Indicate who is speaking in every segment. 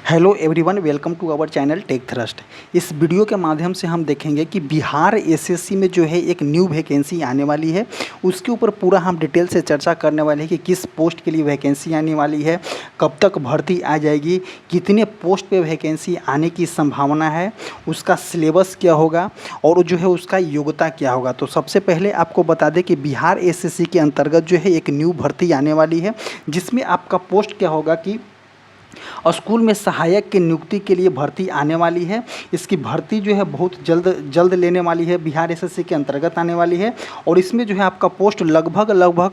Speaker 1: Hello everyone, welcome to our channel Tech Thrust. इस video के माध्यम से हम देखेंगे कि बिहार एसएससी में जो है एक न्यू वैकेंसी आने वाली है। उसके ऊपर पूरा हम डिटेल से चर्चा करने वाले हैं कि किस पोस्ट के लिए वैकेंसी आने वाली है, कब तक भर्ती आ जाएगी, कितने पोस्ट पे वैकेंसी आने की संभावना है, उसका सिलेबस क्या होगा और जो है उसका योग्यता क्या होगा। तो सबसे पहले आपको बता दें कि बिहार एसएससी के अंतर्गत जो है एक न्यू भर्ती आने वाली है, जिसमें आपका पोस्ट क्या होगा कि स्कूल में सहायक की नियुक्ति के लिए भर्ती आने वाली है। इसकी भर्ती जो है बहुत जल्द लेने वाली है, बिहार एसएससी के अंतर्गत आने वाली है। और इसमें जो है आपका पोस्ट लगभग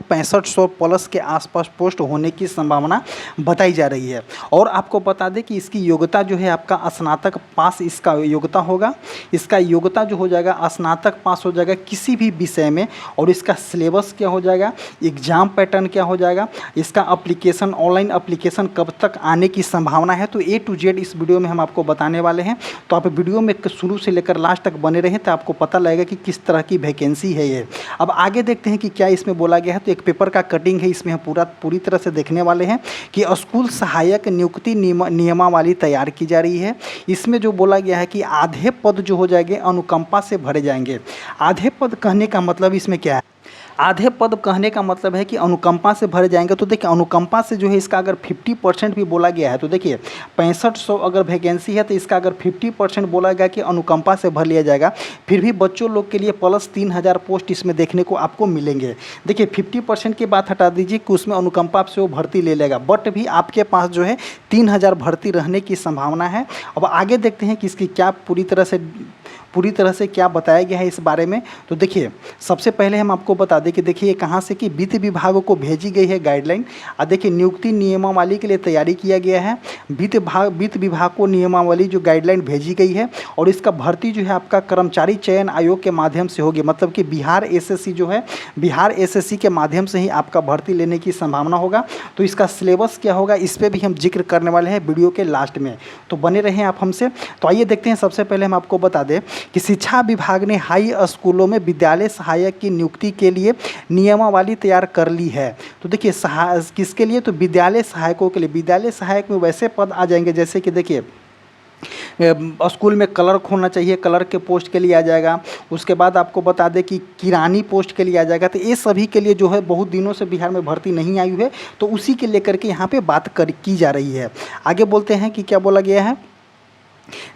Speaker 1: 6500 प्लस के आसपास पोस्ट होने की संभावना बताई जा रही है। और आपको बता दें कि इसकी योग्यता जो है आपका स्नातक पास इसका योग्यता होगा। इसका योग्यता जो हो जाएगा स्नातक पास हो जाएगा किसी भी विषय में। और इसका सिलेबस क्या हो जाएगा, एग्जाम पैटर्न क्या हो जाएगा, इसका अप्लीकेशन ऑनलाइन अप्लीकेशन कब तक आने की संभावना है, तो A to Z इस वीडियो में हम आपको बताने वाले हैं। तो आप वीडियो में शुरू से लेकर लास्ट तक बने रहें तो आपको पता लगेगा कि किस तरह की वैकेंसी है ये। अब आगे देखते हैं कि क्या इसमें बोला गया है। तो एक पेपर का कटिंग है, इसमें हम पूरी तरह से देखने वाले हैं कि स्कूल सहायक नियुक्ति नियमावली तैयार की जा रही है। इसमें जो बोला गया है कि आधे पद जो हो जाएंगे अनुकंपा से भरे जाएंगे। आधे पद कहने का मतलब इसमें क्या है, आधे पद कहने का मतलब है कि अनुकंपा से भरे जाएंगे। तो देखिए अनुकंपा से जो है इसका अगर 50% भी बोला गया है, तो देखिए 6500 अगर वैकेंसी है तो इसका अगर 50% बोला गया कि अनुकंपा से भर लिया जाएगा, फिर भी बच्चों लोग के लिए प्लस 3000 पोस्ट इसमें देखने को आपको मिलेंगे। देखिए 50% की बात हटा दीजिए कि उसमें अनुकंपा से वो भर्ती ले लेगा, बट भी आपके पास जो है 3000 भर्ती रहने की संभावना है। अब आगे देखते हैं कि इसकी क्या पूरी तरह से क्या बताया गया है इस बारे में। तो देखिए सबसे पहले हम आपको बता दें कि देखिए कहाँ से कि वित्त विभाग को भेजी गई है गाइडलाइन। और देखिए नियुक्ति नियमावली के लिए तैयारी किया गया है। वित्त विभाग को नियमावली जो गाइडलाइन भेजी गई है और इसका भर्ती जो है आपका कर्मचारी चयन आयोग के माध्यम से होगी। मतलब कि बिहार एसएससी जो है, बिहार एसएससी के माध्यम से ही आपका भर्ती लेने की संभावना होगा। तो इसका सिलेबस क्या होगा इस पर भी हम जिक्र करने वाले हैं वीडियो के लास्ट में, तो बने रहें आप हमसे। तो आइए देखते हैं। सबसे पहले हम आपको बता दें कि शिक्षा विभाग ने हाई स्कूलों में विद्यालय सहायक की नियुक्ति के लिए नियमावली तैयार कर ली है। तो देखिए किसके लिए, तो विद्यालय सहायकों के लिए। विद्यालय सहायक में वैसे पद आ जाएंगे जैसे कि देखिए स्कूल में क्लर्क होना चाहिए, क्लर्क के पोस्ट के लिए आ जाएगा। उसके बाद आपको बता दें कि किरानी पोस्ट के लिए आ जाएगा। तो ये सभी के लिए जो है बहुत दिनों से बिहार में भर्ती नहीं आई है, तो उसी के लेकर के यहाँ पे बात की जा रही है। आगे बोलते हैं कि क्या बोला गया है।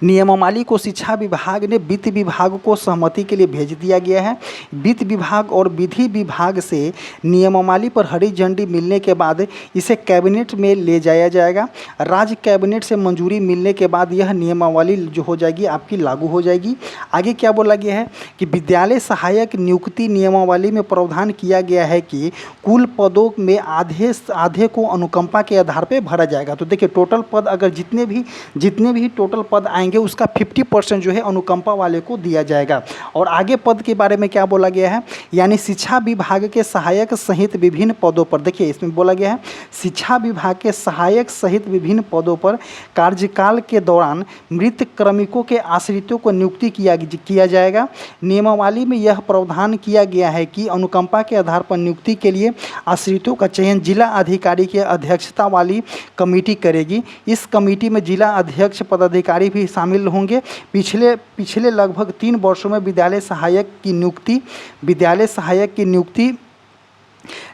Speaker 1: नियमावली को शिक्षा विभाग ने वित्त विभाग को सहमति के लिए भेज दिया गया है। वित्त विभाग और विधि विभाग से नियमावली पर हरी झंडी मिलने के बाद इसे कैबिनेट में ले जाया जाएगा। राज्य कैबिनेट से मंजूरी मिलने के बाद यह नियमावली जो हो जाएगी आपकी लागू हो जाएगी। आगे क्या बोला गया है कि विद्यालय सहायक नियुक्ति नियमावली में प्रावधान किया गया है कि कुल पदों में आधे को अनुकंपा के आधार पर भरा जाएगा। तो देखिए टोटल पद अगर जितने भी टोटल पद आएंगे उसका 50% जो है अनुकंपा वाले को दिया जाएगा। और आगे पद के बारे में क्या बोला गया है, यानी शिक्षा विभाग के सहायक सहित विभिन्न पदों पर। देखिए इसमें बोला गया है शिक्षा विभाग के सहायक सहित विभिन्न पदों पर कार्यकाल के दौरान मृत कार्मिकों के आश्रितों को नियुक्ति किया जाएगा। नियमावली में यह प्रावधान किया गया है कि अनुकंपा के आधार पर नियुक्ति के लिए आश्रितों का चयन जिला अधिकारी की अध्यक्षता वाली कमेटी करेगी। इस कमेटी में जिला अध्यक्ष पदाधिकारी भी शामिल होंगे। पिछले लगभग 3 वर्षों में विद्यालय सहायक की नियुक्ति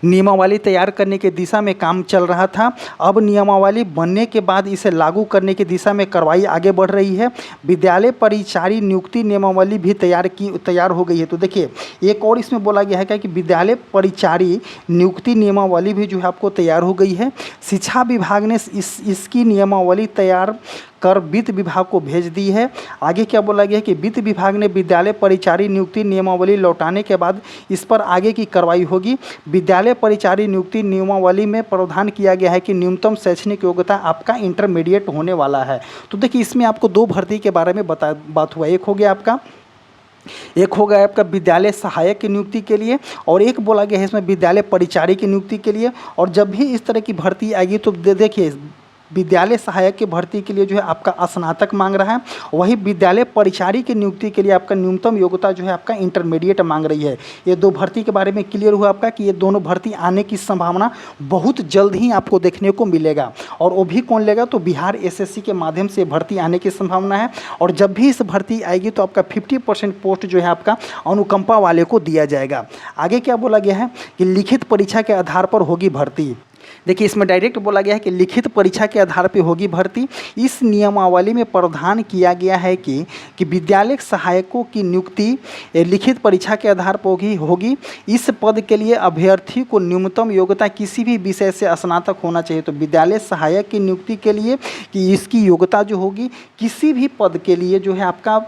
Speaker 1: नियमावली तैयार करने की दिशा में काम चल रहा था। अब नियमावली बनने के बाद इसे लागू करने की दिशा में कार्रवाई आगे बढ़ रही है। विद्यालय परिचारी नियुक्ति नियमावली भी तैयार हो गई है। तो देखिए एक और इसमें बोला गया है कि विद्यालय परिचारी नियुक्ति नियमावली भी जो है आपको तैयार हो गई है। शिक्षा विभाग ने इसकी नियमावली तैयार कर वित्त विभाग को भेज दी है। आगे क्या बोला गया है कि वित्त विभाग ने विद्यालय परिचारी नियुक्ति नियमावली लौटाने के बाद इस पर आगे की कार्रवाई होगी। विद्यालय परिचारी नियुक्ति नियमावली में प्रावधान किया गया है कि न्यूनतम शैक्षणिक योग्यता आपका इंटरमीडिएट होने वाला है। तो देखिए इसमें आपको 2 भर्ती के बारे में बात हुआ। एक हो गया आपका विद्यालय सहायक की नियुक्ति के लिए और एक बोला गया है इसमें विद्यालय परिचारी की नियुक्ति के लिए। और जब भी इस तरह की भर्ती आएगी तो देखिए विद्यालय सहायक की भर्ती के लिए जो है आपका स्नातक मांग रहा है, वही विद्यालय परिचारी की नियुक्ति के लिए आपका न्यूनतम योग्यता जो है आपका इंटरमीडिएट मांग रही है। ये दो भर्ती के बारे में क्लियर हुआ आपका कि ये दोनों भर्ती आने की संभावना बहुत जल्द ही आपको देखने को मिलेगा। और वो भी कौन लेगा, तो बिहार एसएससी के माध्यम से भर्ती आने की संभावना है। और जब भी इस भर्ती आएगी तो आपका 50% पोस्ट जो है आपका अनुकंपा वाले को दिया जाएगा। आगे क्या बोला गया है कि लिखित परीक्षा के आधार पर होगी भर्ती। देखिए इसमें डायरेक्ट बोला गया है कि लिखित परीक्षा के आधार पर होगी भर्ती। इस नियमावली में प्रावधान किया गया है कि विद्यालय सहायकों की नियुक्ति लिखित परीक्षा के आधार पर होगी। इस पद के लिए अभ्यर्थी को न्यूनतम योग्यता किसी भी विषय से स्नातक होना चाहिए। तो विद्यालय सहायक की नियुक्ति के लिए कि इसकी योग्यता जो होगी किसी भी पद के लिए जो है आपका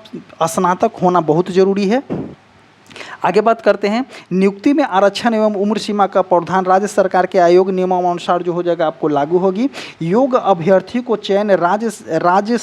Speaker 1: स्नातक होना बहुत ज़रूरी है। आगे बात करते हैं, नियुक्ति में आरक्षण एवं उम्र सीमा का प्रावधान राज्य सरकार के आयोग नियमानुसार जो हो जाएगा आपको लागू होगी। योग्य अभ्यर्थी को चयन राज्य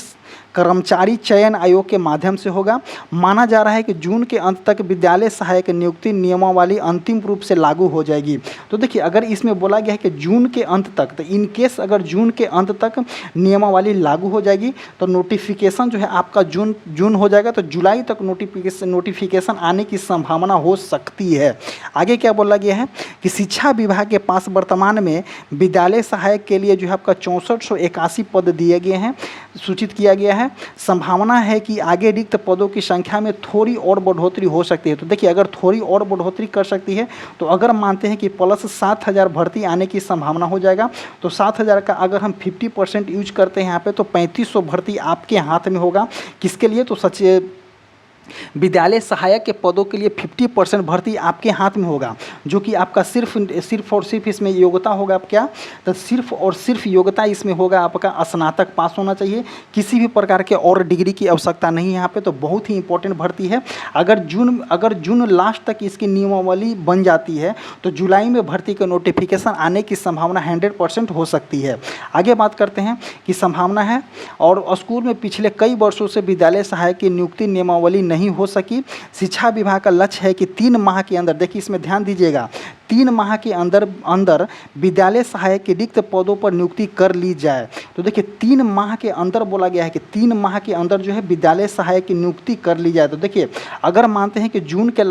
Speaker 1: कर्मचारी चयन आयोग के माध्यम से होगा। माना जा रहा है कि जून के अंत तक विद्यालय सहायक नियुक्ति नियमावली अंतिम रूप से लागू हो जाएगी। तो देखिए अगर इसमें बोला गया है कि जून के अंत तक, तो इन केस अगर जून के अंत तक नियमावली लागू हो जाएगी तो नोटिफिकेशन जो है आपका जून हो जाएगा, तो जुलाई तक नोटिफिकेशन आने की संभावना हो सकती है। आगे क्या बोला गया है कि शिक्षा विभाग के पास वर्तमान में विद्यालय सहायक के लिए जो है आपका 6481 पद दिए गए हैं, सूचित किया गया है। संभावना है कि आगे रिक्त पदों की संख्या में थोड़ी और बढ़ोतरी हो सकती है। तो देखिए अगर थोड़ी और बढ़ोतरी कर सकती है तो अगर मानते हैं कि प्लस 7000 भर्ती आने की संभावना हो जाएगा, तो 7000 का अगर हम 50% यूज करते हैं यहाँ पे तो 3500 भर्ती आपके हाथ में होगा। किसके लिए, तो सच विद्यालय सहायक के पदों के लिए 50% भर्ती आपके हाथ में होगा, जो कि आपका सिर्फ और सिर्फ इसमें योग्यता होगा। आप क्या, तो सिर्फ और सिर्फ योग्यता इसमें होगा आपका स्नातक पास होना चाहिए, किसी भी प्रकार के और डिग्री की आवश्यकता नहीं है यहाँ पे। तो बहुत ही इंपॉर्टेंट भर्ती है। अगर जून लास्ट तक इसकी नियमावली बन जाती है तो जुलाई में भर्ती का नोटिफिकेशन आने की संभावना 100% हो सकती है। आगे बात करते हैं कि संभावना है और स्कूल में पिछले कई वर्षों से विद्यालय सहायक की नियुक्ति नियमावली नहीं हो सकी। शिक्षा विभाग का लक्ष्य है कि 3 माह के अंदर, देखिए इसमें ध्यान दीजिएगा, 3 माह के अंदर विद्यालय सहायक के रिक्त पदों पर नियुक्ति कर ली जाए। तो देखिए 3 माह के अंदर बोला गया है कि 3 माह के अंदर जो है विद्यालय सहायक की नियुक्ति कर ली जाए। तो देखिए अगर मानते हैं कि जून के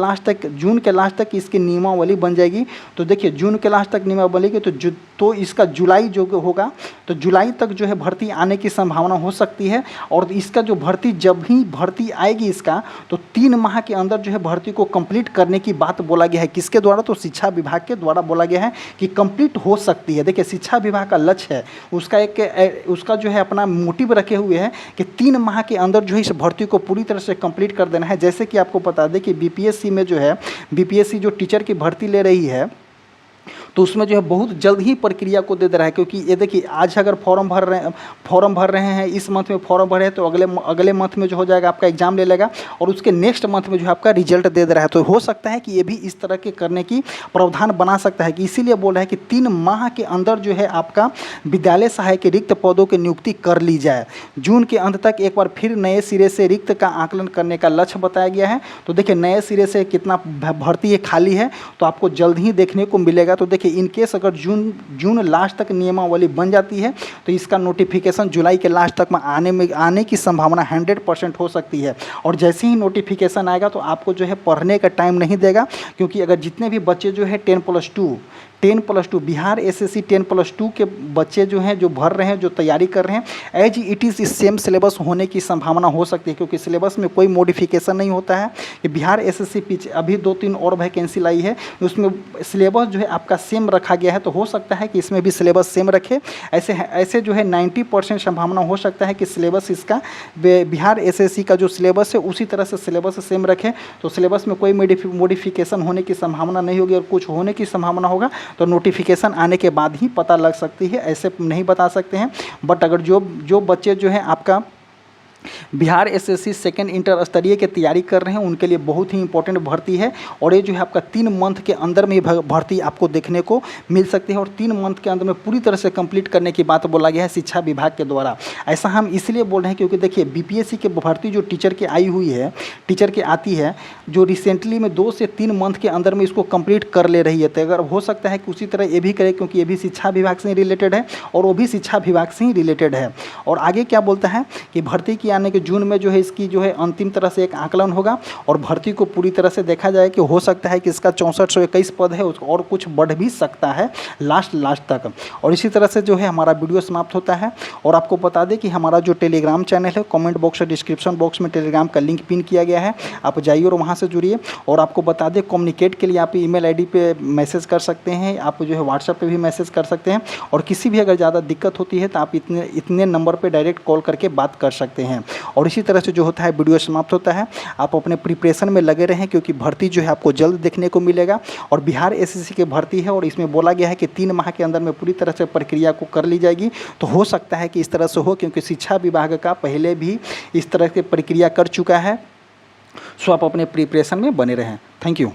Speaker 1: लास्ट तक इसकी नियमावली बन जाएगी, तो देखिए जून के लास्ट तक नियमावली की तो इसका जुलाई जो होगा, तो जुलाई तक जो है भर्ती आने की संभावना हो सकती है। और इसका जो जब ही भर्ती आएगी इसका, तो 3 माह के अंदर जो है भर्ती को कंप्लीट करने की बात बोला गया है। किसके द्वारा, तो शिक्षा विभाग के द्वारा बोला गया है कि कंप्लीट हो सकती है। देखिए शिक्षा विभाग का लक्ष्य है, उसका जो है अपना मोटिव रखे हुए है कि 3 माह के अंदर जो है इस भर्ती को पूरी तरह से कंप्लीट कर देना है। जैसे कि आपको बता दें कि बीपीएससी में जो है, बीपीएससी जो टीचर की भर्ती ले रही है, तो उसमें जो है बहुत जल्द ही प्रक्रिया को दे रहा है। क्योंकि ये देखिए आज अगर फॉर्म भर रहे हैं, इस मंथ में फॉर्म भरे तो अगले मंथ में जो हो जाएगा आपका एग्जाम ले लेगा और उसके नेक्स्ट मंथ में जो है आपका रिजल्ट दे रहा है। तो हो सकता है कि ये भी इस तरह के करने की प्रावधान बना सकता है कि इसीलिए बोल रहा है कि 3 माह के अंदर जो है आपका विद्यालय सहायक के रिक्त पदों की नियुक्ति कर ली जाए। जून के अंत तक एक बार फिर नए सिरे से रिक्त का आकलन करने का लक्ष्य बताया गया है। तो देखिए नए सिरे से कितना भर्ती है खाली है तो आपको जल्द ही देखने को मिलेगा। तो देखिए इन केस अगर जून लास्ट तक नियमावली बन जाती है तो इसका नोटिफिकेशन जुलाई के लास्ट तक में आने की संभावना 100% हो सकती है। और जैसे ही नोटिफिकेशन आएगा तो आपको जो है पढ़ने का टाइम नहीं देगा, क्योंकि अगर जितने भी बच्चे जो है 10+2 बिहार एसएससी 10+2 के बच्चे जो हैं, जो भर रहे हैं, जो तैयारी कर रहे हैं, एज इट इज़ इस सेम सिलेबस होने की संभावना हो सकती है। क्योंकि सिलेबस में कोई मॉडिफिकेशन नहीं होता है कि बिहार एसएससी पीछे अभी 2-3 और वैकेंसी लाई है, उसमें सिलेबस जो है आपका सेम रखा गया है। तो हो सकता है कि इसमें भी सिलेबस सेम रखे। ऐसे जो है 90% संभावना हो सकता है कि सिलेबस इसका बिहार एसएससी का जो सिलेबस है उसी तरह से सिलेबस सेम रखे। तो सिलेबस में कोई मॉडिफिकेशन होने की संभावना नहीं होगी, और कुछ होने की संभावना होगा तो नोटिफिकेशन आने के बाद ही पता लग सकती है, ऐसे नहीं बता सकते हैं। बट अगर जो बच्चे जो हैं आपका बिहार एसएससी सेकंड इंटर स्तरीय की तैयारी कर रहे हैं उनके लिए बहुत ही इंपॉर्टेंट भर्ती है। और ये जो है आपका 3 मंथ के अंदर में भर्ती आपको देखने को मिल सकती है और 3 मंथ के अंदर में पूरी तरह से कंप्लीट करने की बात बोला गया है शिक्षा विभाग के द्वारा। ऐसा हम इसलिए बोल रहे हैं क्योंकि देखिए बीपीएससी की भर्ती जो टीचर की आई हुई है, टीचर की आती है, जो रिसेंटली में 2 से 3 मंथ के अंदर में इसको कंप्लीट कर ले रही है। तो अगर हो सकता है कि उसी तरह ये भी करे, क्योंकि ये भी शिक्षा विभाग से ही रिलेटेड है और वो भी शिक्षा विभाग से ही रिलेटेड है। और आगे क्या बोलता है कि भर्ती की आने के जून में जो है इसकी जो है अंतिम तरह से एक आकलन होगा और भर्ती को पूरी तरह से देखा जाए कि हो सकता है कि इसका 6421 पद है और कुछ बढ़ भी सकता है लास्ट तक। और इसी तरह से जो है हमारा वीडियो समाप्त होता है। और आपको बता दें कि हमारा जो टेलीग्राम चैनल है, कमेंट बॉक्स और डिस्क्रिप्शन बॉक्स में टेलीग्राम का लिंक पिन किया गया है, आप जाइए और वहाँ से जुड़िए। और आपको बता दें कम्युनिकेट के लिए आप ईमेल आईडी पे मैसेज कर सकते हैं, आप जो है व्हाट्सएप पे भी मैसेज कर सकते हैं। और किसी भी अगर ज़्यादा दिक्कत होती है तो आप इतने नंबर पे डायरेक्ट कॉल करके बात कर सकते हैं। और इसी तरह से जो होता है वीडियो समाप्त होता है। आप अपने प्रिपरेशन में लगे रहें क्योंकि भर्ती जो है आपको जल्द देखने को मिलेगा। और बिहार एसएससी की भर्ती है और इसमें बोला गया है कि 3 माह के अंदर में पूरी तरह से प्रक्रिया को कर ली जाएगी। तो हो सकता है कि इस तरह से हो, क्योंकि शिक्षा विभाग का पहले भी इस तरह की प्रक्रिया कर चुका है। सो आप अपने प्रिपरेशन में बने रहें। Thank you.